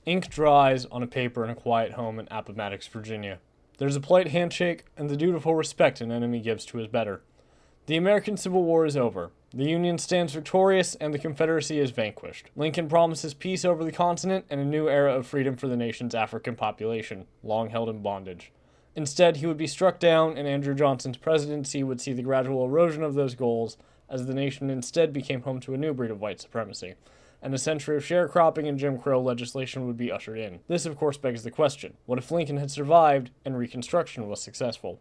Ink dries on a paper in a quiet home in Appomattox, Virginia. There's a polite handshake and the dutiful respect an enemy gives to his better. The American Civil War is over. The Union stands victorious and the Confederacy is vanquished. Lincoln promises peace over the continent and a new era of freedom for the nation's African population, long held in bondage. Instead, he would be struck down, and Andrew Johnson's presidency would see the gradual erosion of those goals as the nation instead became home to a new breed of white supremacy, and a century of sharecropping and Jim Crow legislation would be ushered in. This, of course, begs the question, what if Lincoln had survived and Reconstruction was successful?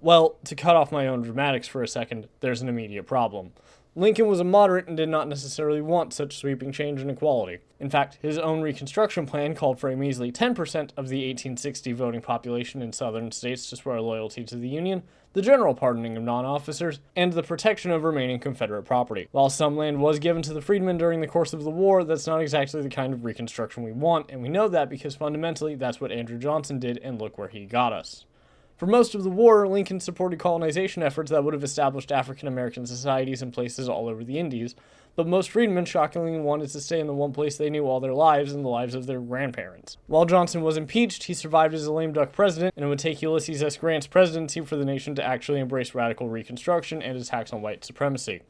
Well, to cut off my own dramatics for a second, there's an immediate problem. Lincoln was a moderate and did not necessarily want such sweeping change and equality. In fact, his own Reconstruction plan called for a measly 10% of the 1860 voting population in southern states to swear loyalty to the Union, the general pardoning of non-officers, and the protection of remaining Confederate property. While some land was given to the freedmen during the course of the war, that's not exactly the kind of Reconstruction we want, and we know that because fundamentally that's what Andrew Johnson did, and look where he got us. For most of the war, Lincoln supported colonization efforts that would have established African American societies in places all over the Indies, but most freedmen shockingly wanted to stay in the one place they knew all their lives and the lives of their grandparents. While Johnson was impeached, he survived as a lame duck president, and it would take Ulysses S. Grant's presidency for the nation to actually embrace radical Reconstruction and attacks on white supremacy.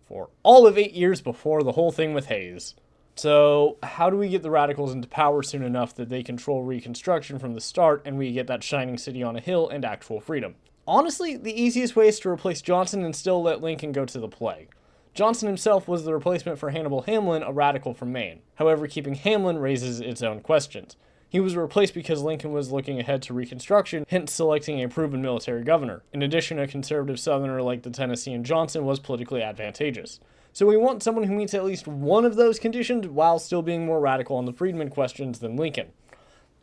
For all of 8 years before the whole thing with Hayes. So, how do we get the radicals into power soon enough that they control Reconstruction from the start and we get that shining city on a hill and actual freedom? Honestly, the easiest way is to replace Johnson and still let Lincoln go to the plague. Johnson himself was the replacement for Hannibal Hamlin, a radical from Maine. However, keeping Hamlin raises its own questions. He was replaced because Lincoln was looking ahead to Reconstruction, hence selecting a proven military governor. In addition, a conservative Southerner like the Tennessean Johnson was politically advantageous. So we want someone who meets at least one of those conditions while still being more radical on the freedmen questions than Lincoln.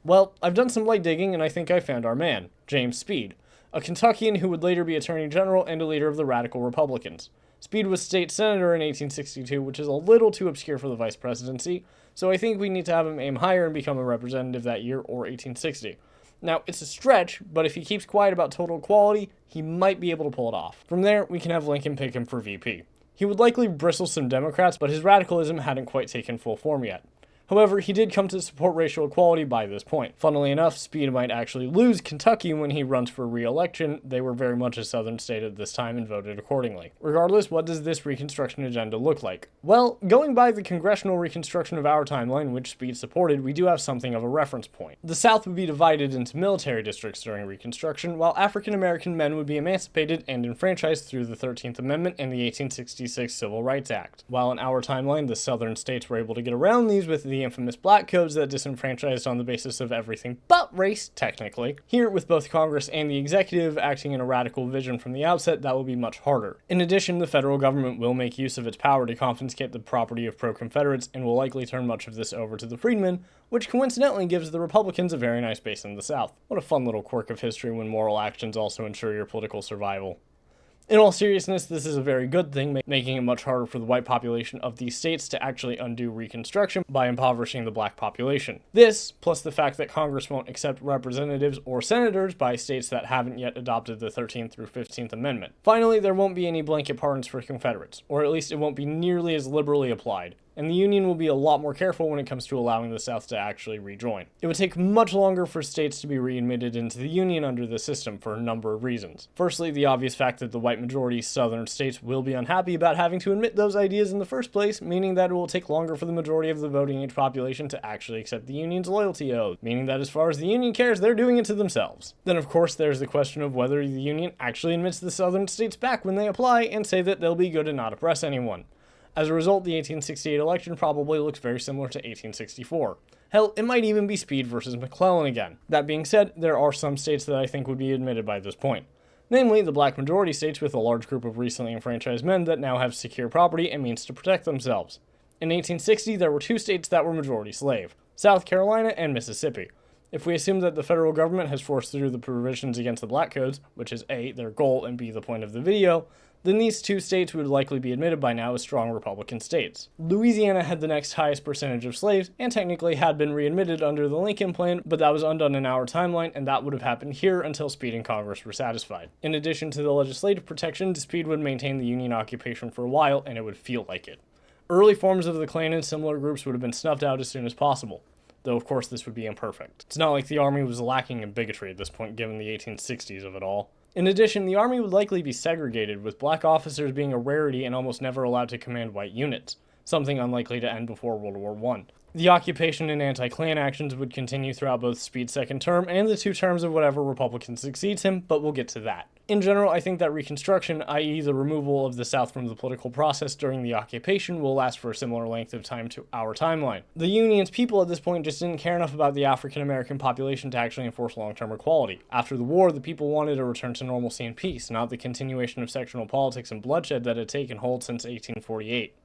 Well, I've done some light digging and I think I found our man, James Speed, a Kentuckian who would later be Attorney General and a leader of the Radical Republicans. Speed was state senator in 1862, which is a little too obscure for the vice presidency, so I think we need to have him aim higher and become a representative that year or 1860. Now, it's a stretch, but if he keeps quiet about total equality, he might be able to pull it off. From there, we can have Lincoln pick him for VP. He would likely bristle some Democrats, but his radicalism hadn't quite taken full form yet. However, he did come to support racial equality by this point. Funnily enough, Speed might actually lose Kentucky when he runs for re-election. They were very much a southern state at this time and voted accordingly. Regardless, what does this Reconstruction agenda look like? Well, going by the congressional Reconstruction of our timeline, which Speed supported, we do have something of a reference point. The South would be divided into military districts during Reconstruction, while African American men would be emancipated and enfranchised through the 13th Amendment and the 1866 Civil Rights Act. While in our timeline, the southern states were able to get around these with the infamous black codes that disenfranchised on the basis of everything but race, technically. Here, with both Congress and the executive acting in a radical vision from the outset, that will be much harder. In addition, the federal government will make use of its power to confiscate the property of pro-Confederates and will likely turn much of this over to the freedmen, which coincidentally gives the Republicans a very nice base in the South. What a fun little quirk of history when moral actions also ensure your political survival. In all seriousness, this is a very good thing, making it much harder for the white population of these states to actually undo Reconstruction by impoverishing the black population. This, plus the fact that Congress won't accept representatives or senators by states that haven't yet adopted the 13th through 15th Amendment. Finally, there won't be any blanket pardons for Confederates, or at least it won't be nearly as liberally applied. And the Union will be a lot more careful when it comes to allowing the South to actually rejoin. It would take much longer for states to be readmitted into the Union under the system for a number of reasons. Firstly, the obvious fact that the white majority Southern states will be unhappy about having to admit those ideas in the first place, meaning that it will take longer for the majority of the voting age population to actually accept the Union's loyalty oath, meaning that as far as the Union cares, they're doing it to themselves. Then of course there's the question of whether the Union actually admits the Southern states back when they apply and say that they'll be good and not oppress anyone. As a result, the 1868 election probably looks very similar to 1864. Hell, it might even be Speed versus McClellan again. That being said, there are some states that I think would be admitted by this point. Namely, the black majority states with a large group of recently enfranchised men that now have secure property and means to protect themselves. In 1860, there were two states that were majority slave, South Carolina and Mississippi. If we assume that the federal government has forced through the provisions against the black codes, which is A, their goal, and B, the point of the video, then these two states would likely be admitted by now as strong Republican states. Louisiana had the next highest percentage of slaves, and technically had been readmitted under the Lincoln Plan, but that was undone in our timeline, and that would have happened here until Speed and Congress were satisfied. In addition to the legislative protection, Speed would maintain the Union occupation for a while, and it would feel like it. Early forms of the Klan and similar groups would have been snuffed out as soon as possible. though of course this would be imperfect. It's not like the army was lacking in bigotry at this point given the 1860s of it all. In addition, the army would likely be segregated, with black officers being a rarity and almost never allowed to command white units, something unlikely to end before World War I. The occupation and anti-Klan actions would continue throughout both Speed's second term and the 2 terms of whatever Republican succeeds him, but we'll get to that. In general, I think that Reconstruction, i.e. the removal of the South from the political process during the occupation, will last for a similar length of time to our timeline. The Union's people at this point just didn't care enough about the African American population to actually enforce long-term equality. After the war, the people wanted a return to normalcy and peace, not the continuation of sectional politics and bloodshed that had taken hold since 1848.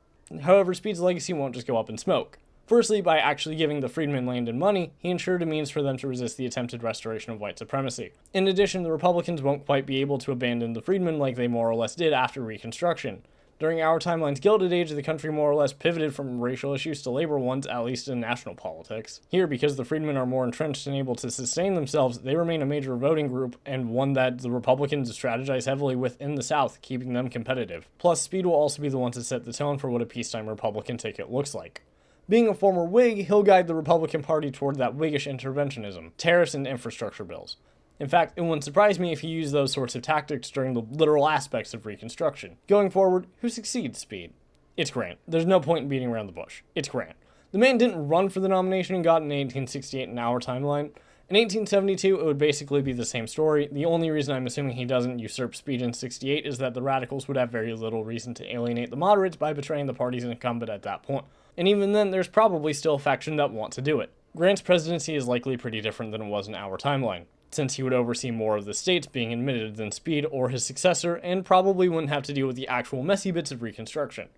However, Speed's legacy won't just go up in smoke. Firstly, by actually giving the freedmen land and money, he ensured a means for them to resist the attempted restoration of white supremacy. In addition, the Republicans won't quite be able to abandon the freedmen like they more or less did after Reconstruction. During our timeline's Gilded Age, the country more or less pivoted from racial issues to labor ones, at least in national politics. Here, because the freedmen are more entrenched and able to sustain themselves, they remain a major voting group, and one that the Republicans strategize heavily with in the South, keeping them competitive. Plus, Speed will also be the one to set the tone for what a peacetime Republican ticket looks like. Being a former Whig, he'll guide the Republican Party toward that Whiggish interventionism, tariffs and infrastructure bills. In fact, it wouldn't surprise me if he used those sorts of tactics during the literal aspects of Reconstruction. Going forward, who succeeds Speed? It's Grant. There's no point in beating around the bush. It's Grant. The man didn't run for the nomination and got in 1868 in our timeline. In 1872, it would basically be the same story. The only reason I'm assuming he doesn't usurp Speed in 68 is that the radicals would have very little reason to alienate the moderates by betraying the party's incumbent at that point. And even then, there's probably still a faction that want to do it. Grant's presidency is likely pretty different than it was in our timeline, since he would oversee more of the states being admitted than Speed or his successor, and probably wouldn't have to deal with the actual messy bits of Reconstruction.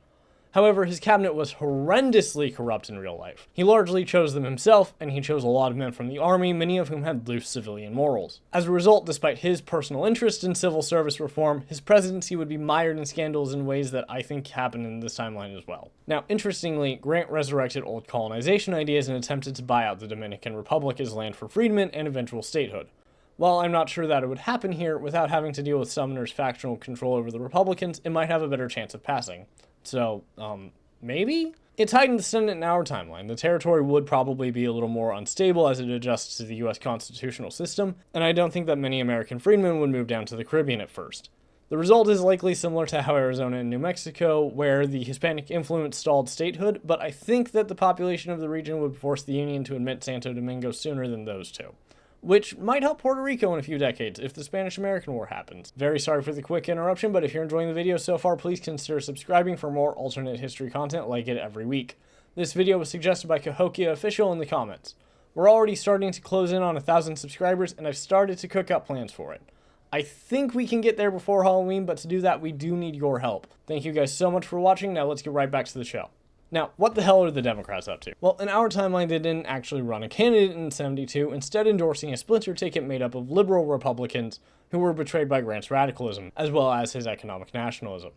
However, his cabinet was horrendously corrupt in real life. He largely chose them himself, and he chose a lot of men from the army, many of whom had loose civilian morals. As a result, despite his personal interest in civil service reform, his presidency would be mired in scandals in ways that I think happen in this timeline as well. Now, interestingly, Grant resurrected old colonization ideas and attempted to buy out the Dominican Republic as land for freedmen and eventual statehood. While I'm not sure that it would happen here, without having to deal with Sumner's factional control over the Republicans, it might have a better chance of passing. So, maybe? It's hiding the Senate in our timeline. The territory would probably be a little more unstable as it adjusts to the US constitutional system, and I don't think that many American freedmen would move down to the Caribbean at first. The result is likely similar to how Arizona and New Mexico, where the Hispanic influence stalled statehood, but I think that the population of the region would force the Union to admit Santo Domingo sooner than those two, which might help Puerto Rico in a few decades if the Spanish-American War happens. Very sorry for the quick interruption, but if you're enjoying the video so far, please consider subscribing for more alternate history content like it every week. This video was suggested by Cahokia Official in the comments. We're already starting to close in on 1,000 subscribers, and I've started to cook up plans for it. I think we can get there before Halloween, but to do that, we do need your help. Thank you guys so much for watching. Now let's get right back to the show. Now, what the hell are the Democrats up to? Well, in our timeline, they didn't actually run a candidate in 72, instead endorsing a splinter ticket made up of liberal Republicans who were betrayed by Grant's radicalism, as well as his economic nationalism.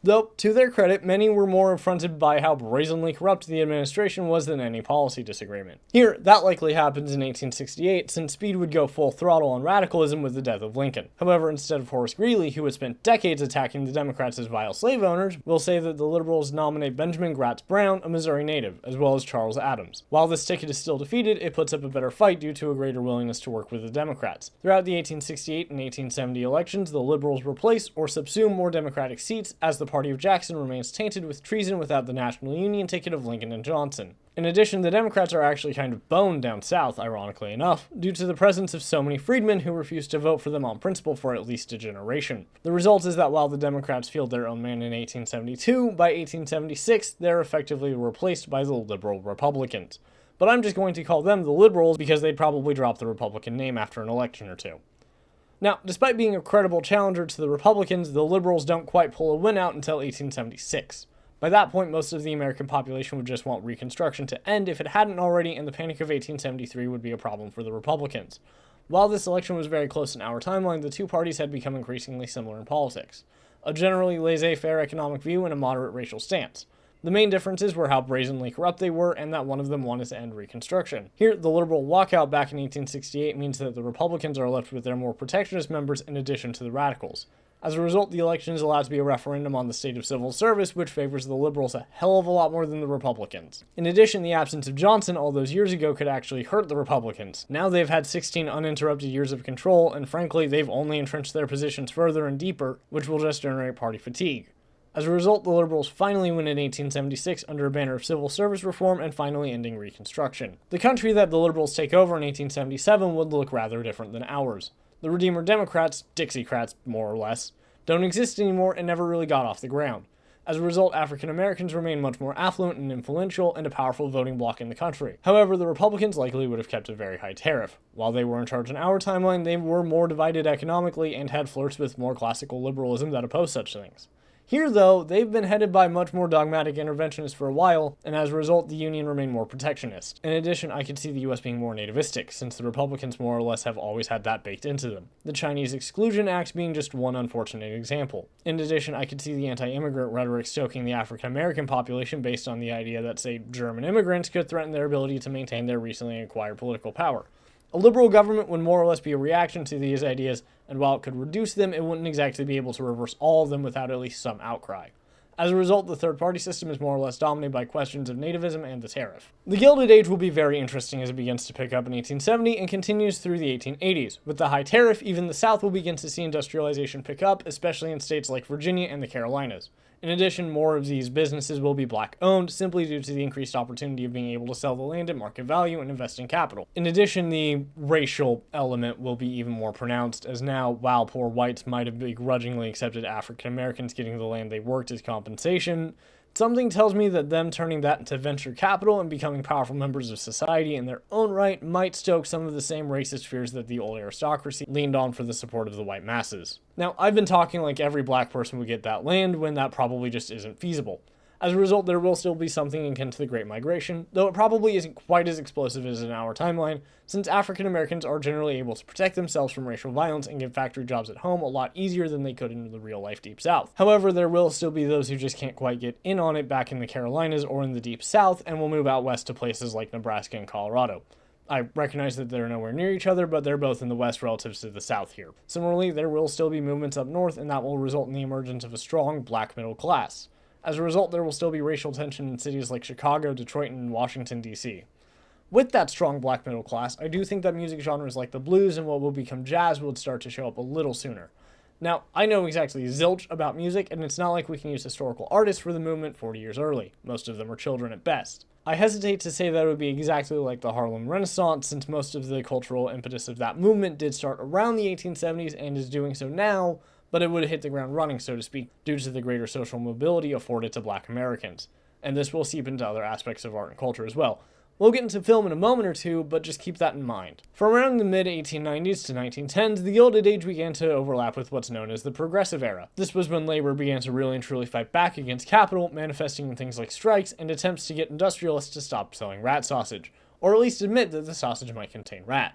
Though, to their credit, many were more affronted by how brazenly corrupt the administration was than any policy disagreement. Here, that likely happens in 1868, since Speed would go full throttle on radicalism with the death of Lincoln. However, instead of Horace Greeley, who had spent decades attacking the Democrats as vile slave owners, we'll say that the liberals nominate Benjamin Gratz Brown, a Missouri native, as well as Charles Adams. While this ticket is still defeated, it puts up a better fight due to a greater willingness to work with the Democrats. Throughout the 1868 and 1870 elections, the liberals replace or subsume more Democratic seats as the party of Jackson remains tainted with treason without the National Union ticket of Lincoln and Johnson. In addition, the Democrats are actually kind of boned down south, ironically enough, due to the presence of so many freedmen who refuse to vote for them on principle for at least a generation. The result is that while the Democrats field their own man in 1872, by 1876 they're effectively replaced by the liberal Republicans. But I'm just going to call them the liberals because they'd probably drop the Republican name after an election or two. Now, despite being a credible challenger to the Republicans, the liberals don't quite pull a win out until 1876. By that point, most of the American population would just want Reconstruction to end if it hadn't already, and the Panic of 1873 would be a problem for the Republicans. While this election was very close in our timeline, the two parties had become increasingly similar in politics. A generally laissez-faire economic view and a moderate racial stance. The main differences were how brazenly corrupt they were, and that one of them wanted to end Reconstruction. Here, the liberal walkout back in 1868 means that the Republicans are left with their more protectionist members in addition to the radicals. As a result, the election is allowed to be a referendum on the state of civil service, which favors the Liberals a hell of a lot more than the Republicans. In addition, the absence of Johnson all those years ago could actually hurt the Republicans. Now they've had 16 uninterrupted years of control, and frankly, they've only entrenched their positions further and deeper, which will just generate party fatigue. As a result, the Liberals finally win in 1876 under a banner of civil service reform and finally ending Reconstruction. The country that the Liberals take over in 1877 would look rather different than ours. The Redeemer Democrats, Dixiecrats more or less, don't exist anymore and never really got off the ground. As a result, African Americans remain much more affluent and influential and a powerful voting bloc in the country. However, the Republicans likely would have kept a very high tariff. While they were in charge in our timeline, they were more divided economically and had flirts with more classical liberalism that opposed such things. Here, though, they've been headed by much more dogmatic interventionists for a while, and as a result, the Union remained more protectionist. In addition, I could see the US being more nativistic, since the Republicans more or less have always had that baked into them. The Chinese Exclusion Act being just one unfortunate example. In addition, I could see the anti-immigrant rhetoric stoking the African American population based on the idea that, say, German immigrants could threaten their ability to maintain their recently acquired political power. A liberal government would more or less be a reaction to these ideas, and while it could reduce them, it wouldn't exactly be able to reverse all of them without at least some outcry. As a result, the third-party system is more or less dominated by questions of nativism and the tariff. The Gilded Age will be very interesting as it begins to pick up in 1870 and continues through the 1880s. With the high tariff, even the South will begin to see industrialization pick up, especially in states like Virginia and the Carolinas. In addition, more of these businesses will be black-owned, simply due to the increased opportunity of being able to sell the land at market value and invest in capital. In addition, the racial element will be even more pronounced, as now, while poor whites might have begrudgingly accepted African Americans getting the land they worked as compensation, something tells me that them turning that into venture capital and becoming powerful members of society in their own right might stoke some of the same racist fears that the old aristocracy leaned on for the support of the white masses. Now, I've been talking like every black person would get that land when that probably just isn't feasible. As a result, there will still be something akin to the Great Migration, though it probably isn't quite as explosive as in our timeline, since African Americans are generally able to protect themselves from racial violence and get factory jobs at home a lot easier than they could in the real-life Deep South. However, there will still be those who just can't quite get in on it back in the Carolinas or in the Deep South and will move out west to places like Nebraska and Colorado. I recognize that they're nowhere near each other, but they're both in the west relative to the south here. Similarly, there will still be movements up north, and that will result in the emergence of a strong black middle class. As a result, there will still be racial tension in cities like Chicago, Detroit, and Washington, D.C. With that strong black middle class, I do think that music genres like the blues and what will become jazz would start to show up a little sooner. Now, I know exactly zilch about music, and it's not like we can use historical artists for the movement 40 years early. Most of them are children at best. I hesitate to say that it would be exactly like the Harlem Renaissance, since most of the cultural impetus of that movement did start around the 1870s and is doing so now, but it would hit the ground running, so to speak, due to the greater social mobility afforded to black Americans. And this will seep into other aspects of art and culture as well. We'll get into film in a moment or two, but just keep that in mind. From around the mid-1890s to 1910s, the Gilded Age began to overlap with what's known as the Progressive Era. This was when labor began to really and truly fight back against capital, manifesting in things like strikes and attempts to get industrialists to stop selling rat sausage, or at least admit that the sausage might contain rat.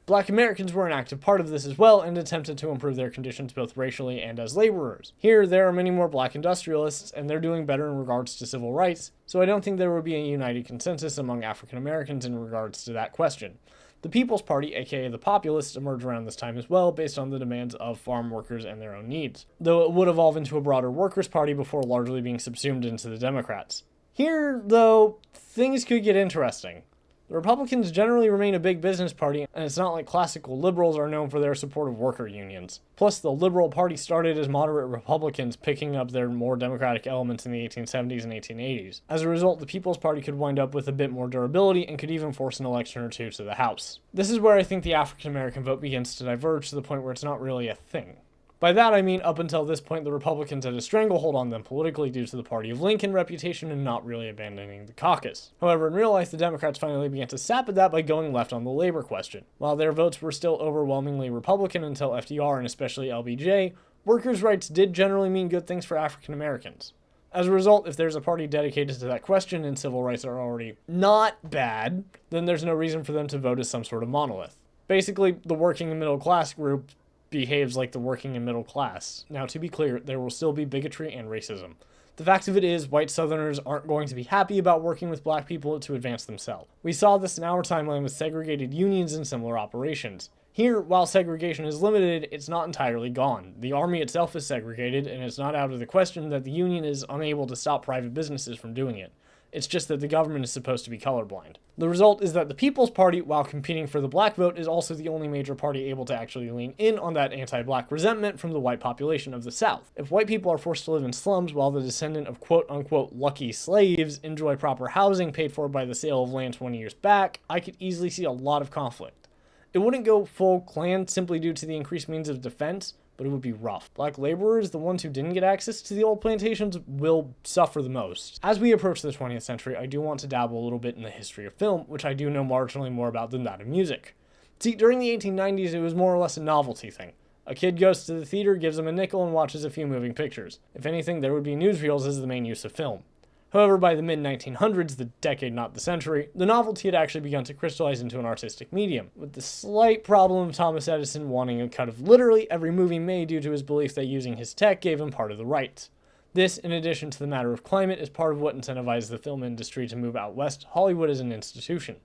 Black Americans were an active part of this as well and attempted to improve their conditions both racially and as laborers. Here, there are many more black industrialists, and they're doing better in regards to civil rights, so I don't think there would be a united consensus among African Americans in regards to that question. The People's Party, aka the Populists, emerged around this time as well, based on the demands of farm workers and their own needs, though it would evolve into a broader workers' party before largely being subsumed into the Democrats. Here, though, things could get interesting. The Republicans generally remain a big business party, and it's not like classical liberals are known for their support of worker unions. Plus, the Liberal Party started as moderate Republicans, picking up their more democratic elements in the 1870s and 1880s. As a result, the People's Party could wind up with a bit more durability and could even force an election or two to the House. This is where I think the African American vote begins to diverge to the point where it's not really a thing. By that I mean, up until this point, the Republicans had a stranglehold on them politically due to the Party of Lincoln reputation and not really abandoning the caucus. However, in real life, the Democrats finally began to sap at that by going left on the labor question. While their votes were still overwhelmingly Republican until FDR and especially LBJ, workers' rights did generally mean good things for African Americans. As a result, if there's a party dedicated to that question and civil rights are already not bad, then there's no reason for them to vote as some sort of monolith. Basically, the working and middle class group behaves like the working and middle class. Now, to be clear, there will still be bigotry and racism. The fact of it is, white Southerners aren't going to be happy about working with black people to advance themselves. We saw this in our timeline with segregated unions and similar operations. Here, while segregation is limited, it's not entirely gone. The Army itself is segregated, and it's not out of the question that the Union is unable to stop private businesses from doing it. It's just that the government is supposed to be colorblind. The result is that the People's Party, while competing for the black vote, is also the only major party able to actually lean in on that anti-black resentment from the white population of the South. If white people are forced to live in slums while the descendant of quote-unquote lucky slaves enjoy proper housing paid for by the sale of land 20 years back, I could easily see a lot of conflict. It wouldn't go full Klan simply due to the increased means of defense, but it would be rough. Black laborers, the ones who didn't get access to the old plantations, will suffer the most. As we approach the 20th century, I do want to dabble a little bit in the history of film, which I do know marginally more about than that of music. See, during the 1890s, it was more or less a novelty thing. A kid goes to the theater, gives him a nickel, and watches a few moving pictures. If anything, there would be newsreels as the main use of film. However, by the mid-1900s, the decade not the century, the novelty had actually begun to crystallize into an artistic medium, with the slight problem of Thomas Edison wanting a cut of literally every movie made due to his belief that using his tech gave him part of the rights. This, in addition to the matter of climate, is part of what incentivized the film industry to move out west, Hollywood as an institution.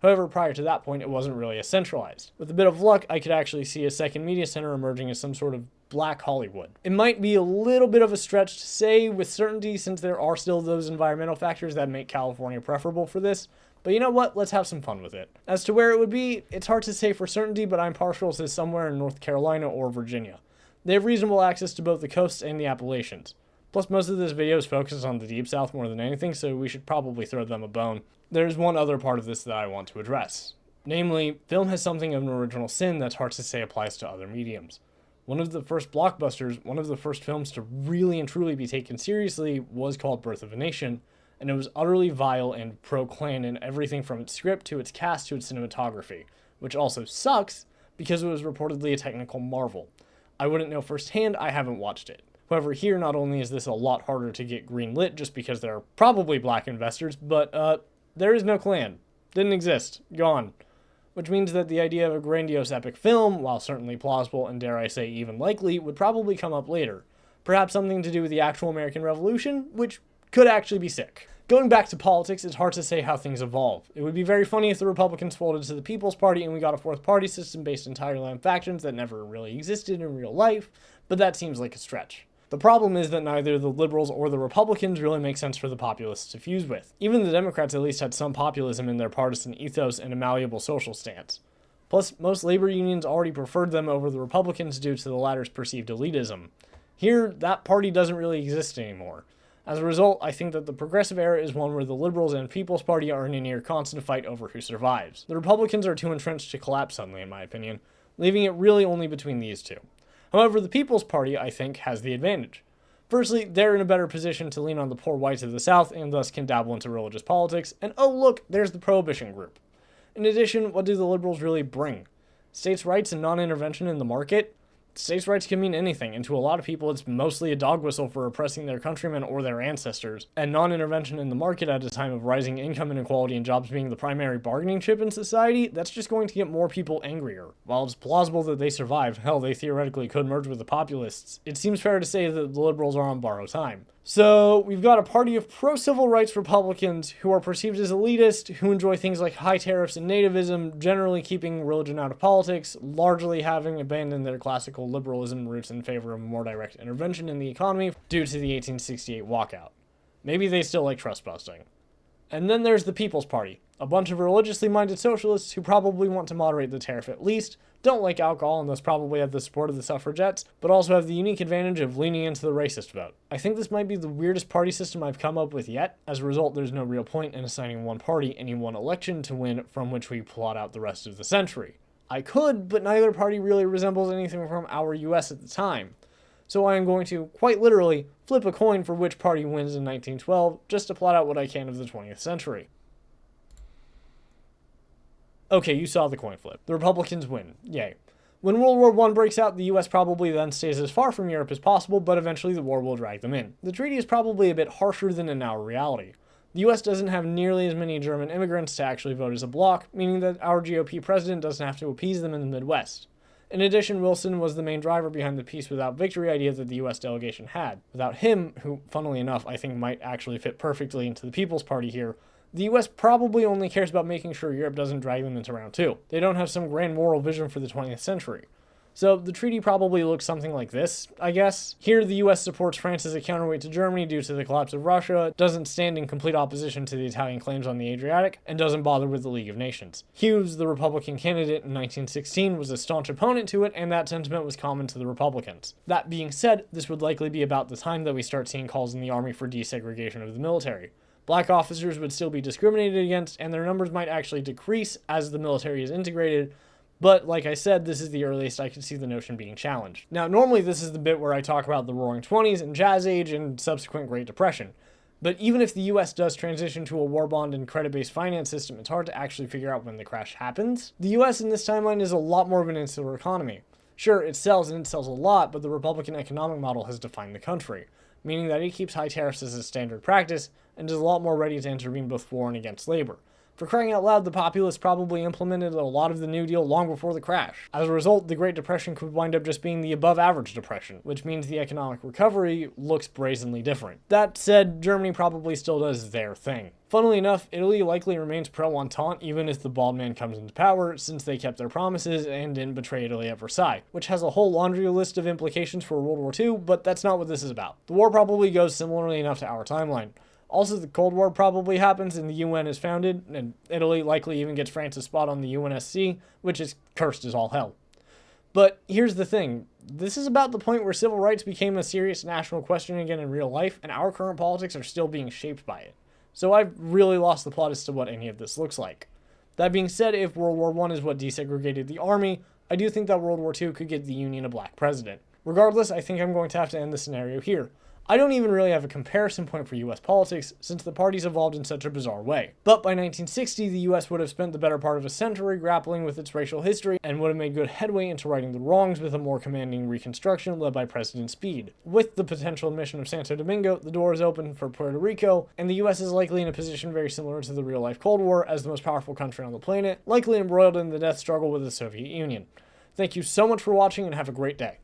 However, prior to that point, it wasn't really as centralized. With a bit of luck, I could actually see a second media center emerging as some sort of Black Hollywood. It might be a little bit of a stretch to say with certainty since there are still those environmental factors that make California preferable for this, but you know what? Let's have some fun with it. As to where it would be, it's hard to say for certainty, but I'm partial to somewhere in North Carolina or Virginia. They have reasonable access to both the coasts and the Appalachians. Plus, most of this video is focused on the Deep South more than anything, so we should probably throw them a bone. There's one other part of this that I want to address. Namely, film has something of an original sin that's hard to say applies to other mediums. One of the first blockbusters, one of the first films to really and truly be taken seriously was called Birth of a Nation, and it was utterly vile and pro-Klan in everything from its script to its cast to its cinematography, which also sucks because it was reportedly a technical marvel. I wouldn't know firsthand, I haven't watched it. However, here not only is this a lot harder to get greenlit just because there are probably black investors, but there is no Klan. Didn't exist. Gone. Which means that the idea of a grandiose epic film, while certainly plausible and dare I say even likely, would probably come up later. Perhaps something to do with the actual American Revolution, which could actually be sick. Going back to politics, it's hard to say how things evolve. It would be very funny if the Republicans folded to the People's Party and we got a fourth party system based entirely on factions that never really existed in real life, but that seems like a stretch. The problem is that neither the liberals or the Republicans really make sense for the populists to fuse with. Even the Democrats at least had some populism in their partisan ethos and a malleable social stance. Plus, most labor unions already preferred them over the Republicans due to the latter's perceived elitism. Here, that party doesn't really exist anymore. As a result, I think that the progressive era is one where the Liberals and People's Party are in a near constant fight over who survives. The Republicans are too entrenched to collapse suddenly, in my opinion, leaving it really only between these two. However, the People's Party, I think, has the advantage. Firstly, they're in a better position to lean on the poor whites of the South and thus can dabble into religious politics, and oh look, there's the Prohibition group. In addition, what do the liberals really bring? States' rights and non-intervention in the market? States' rights can mean anything, and to a lot of people it's mostly a dog whistle for oppressing their countrymen or their ancestors, and non-intervention in the market at a time of rising income inequality and jobs being the primary bargaining chip in society, that's just going to get more people angrier. While it's plausible that they survive, hell, they theoretically could merge with the populists, it seems fair to say that the liberals are on borrowed time. So, we've got a party of pro-civil rights Republicans who are perceived as elitist, who enjoy things like high tariffs and nativism, generally keeping religion out of politics, largely having abandoned their classical liberalism roots in favor of more direct intervention in the economy due to the 1868 walkout. Maybe they still like trust busting. And then there's the People's Party, a bunch of religiously minded socialists who probably want to moderate the tariff at least, don't like alcohol and thus probably have the support of the suffragettes, but also have the unique advantage of leaning into the racist vote. I think this might be the weirdest party system I've come up with yet. As a result, there's no real point in assigning one party any one election to win from which we plot out the rest of the century. I could, but neither party really resembles anything from our US at the time. So I am going to, quite literally, flip a coin for which party wins in 1912, just to plot out what I can of the 20th century. Okay, you saw the coin flip. The Republicans win. Yay. When World War I breaks out, the US probably then stays as far from Europe as possible, but eventually the war will drag them in. The treaty is probably a bit harsher than in our reality. The US doesn't have nearly as many German immigrants to actually vote as a bloc, meaning that our GOP president doesn't have to appease them in the Midwest. In addition, Wilson was the main driver behind the peace without victory idea that the US delegation had. Without him, who, funnily enough, I think might actually fit perfectly into the People's Party here, The US probably only cares about making sure Europe doesn't drag them into round two. They don't have some grand moral vision for the 20th century. So the treaty probably looks something like this, I guess. Here, the US supports France as a counterweight to Germany due to the collapse of Russia, doesn't stand in complete opposition to the Italian claims on the Adriatic, and doesn't bother with the League of Nations. Hughes, the Republican candidate in 1916, was a staunch opponent to it, and that sentiment was common to the Republicans. That being said, this would likely be about the time that we start seeing calls in the army for desegregation of the military. Black officers would still be discriminated against, and their numbers might actually decrease as the military is integrated. But, like I said, this is the earliest I could see the notion being challenged. Now, normally this is the bit where I talk about the Roaring Twenties and Jazz Age and subsequent Great Depression. But even if the US does transition to a war bond and credit-based finance system, it's hard to actually figure out when the crash happens. The US in this timeline is a lot more of an insular economy. Sure, it sells and it sells a lot, but the Republican economic model has defined the country, meaning that it keeps high tariffs as a standard practice and is a lot more ready to intervene both for and against labor. For crying out loud, the populace probably implemented a lot of the New Deal long before the crash. As a result, the Great Depression could wind up just being the above-average depression, which means the economic recovery looks brazenly different. That said, Germany probably still does their thing. Funnily enough, Italy likely remains pro-Entente even if the bald man comes into power, since they kept their promises and didn't betray Italy at Versailles, which has a whole laundry list of implications for World War II, but that's not what this is about. The war probably goes similarly enough to our timeline. Also, the Cold War probably happens and the UN is founded, and Italy likely even gets France's spot on the UNSC, which is cursed as all hell. But here's the thing. This is about the point where civil rights became a serious national question again in real life, and our current politics are still being shaped by it. So I've really lost the plot as to what any of this looks like. That being said, if World War I is what desegregated the army, I do think that World War II could get the Union a black president. Regardless, I think I'm going to have to end the scenario here. I don't even really have a comparison point for US politics, since the parties evolved in such a bizarre way. But by 1960, the US would have spent the better part of a century grappling with its racial history, and would have made good headway into righting the wrongs with a more commanding Reconstruction led by President Speed. With the potential admission of Santo Domingo, the door is open for Puerto Rico, and the US is likely in a position very similar to the real-life Cold War as the most powerful country on the planet, likely embroiled in the death struggle with the Soviet Union. Thank you so much for watching, and have a great day.